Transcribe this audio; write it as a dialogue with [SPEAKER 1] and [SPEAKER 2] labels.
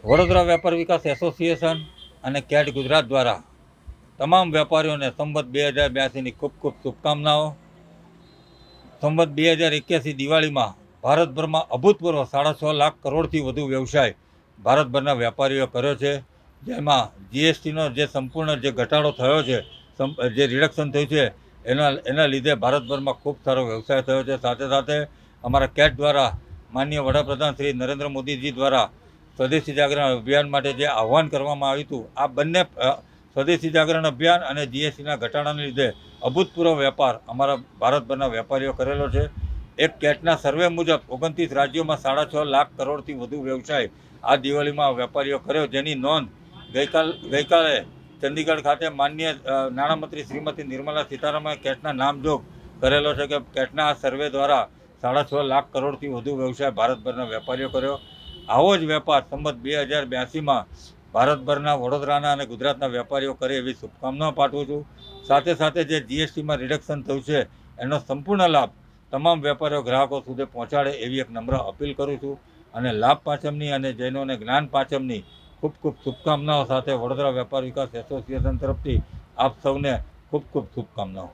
[SPEAKER 1] વડોદરા વેપાર વિકાસ એસોસિએશન અને કેટ ગુજરાત દ્વારા તમામ વેપારીઓને સંવત 2082ની ખૂબ ખૂબ શુભકામનાઓ। સંવત 2081 દિવાળીમાં ભારતભરમાં અભૂતપૂર્વ 6.5 લાખ કરોડથી વધુ વ્યવસાય ભારતભરના વેપારીઓ કર્યો છે, જેમાં જીએસટીનો જે સંપૂર્ણ જે ઘટાડો થયો છે, જે રિડક્શન થયું છે, એના લીધે ભારતભરમાં ખૂબ સારો વ્યવસાય થયો છે। સાથે સાથે અમારા કેટ દ્વારા માનનીય વડાપ્રધાન શ્રી નરેન્દ્ર મોદીજી દ્વારા સ્વદેશી જાગરણ અભિયાન માટે જે આહ્વાન કરવામાં આવ્યું હતું, આ બંને સ્વદેશી જાગરણ અભિયાન અને જીએસટીના ઘટાડાને લીધે અભૂતપૂર્વ વેપાર અમારા ભારતભરના વેપારીઓ કરેલો છે। એક કેટના સર્વે મુજબ 29 રાજ્યોમાં 6.5 લાખ કરોડથી વધુ વ્યવસાય આ દિવાળીમાં વેપારીઓ કર્યો, જેની નોંધ ગઈકાલે ચંદીગઢ ખાતે માનનીય નાણામંત્રી શ્રીમતી નિર્મલા સીતારામને કેટના નામજોગ કરેલો છે કે કેટના આ સર્વે દ્વારા 6.5 લાખ કરોડથી વધુ વ્યવસાય ભારતભરના વેપારીઓ કર્યો। આવો જ વેપાર સંવત 2082માં ભારતભરના વડોદરાના અને ગુજરાતના વેપારીઓ કરે એવી શુભકામનાઓ પાઠવું છું। સાથે સાથે જે જીએસટીમાં રિડક્શન થયું છે, એનો સંપૂર્ણ લાભ તમામ વેપારીઓ ગ્રાહકો સુધી પહોંચાડે એવી એક નમ્ર અપીલ કરું છું અને લાભ પાંચમની અને જૈનોને જ્ઞાન પાંચમની ખૂબ ખૂબ શુભકામનાઓ સાથે વડોદરા વેપાર વિકાસ એસોસિએશન તરફથી આપ સૌને ખૂબ ખૂબ શુભકામનાઓ।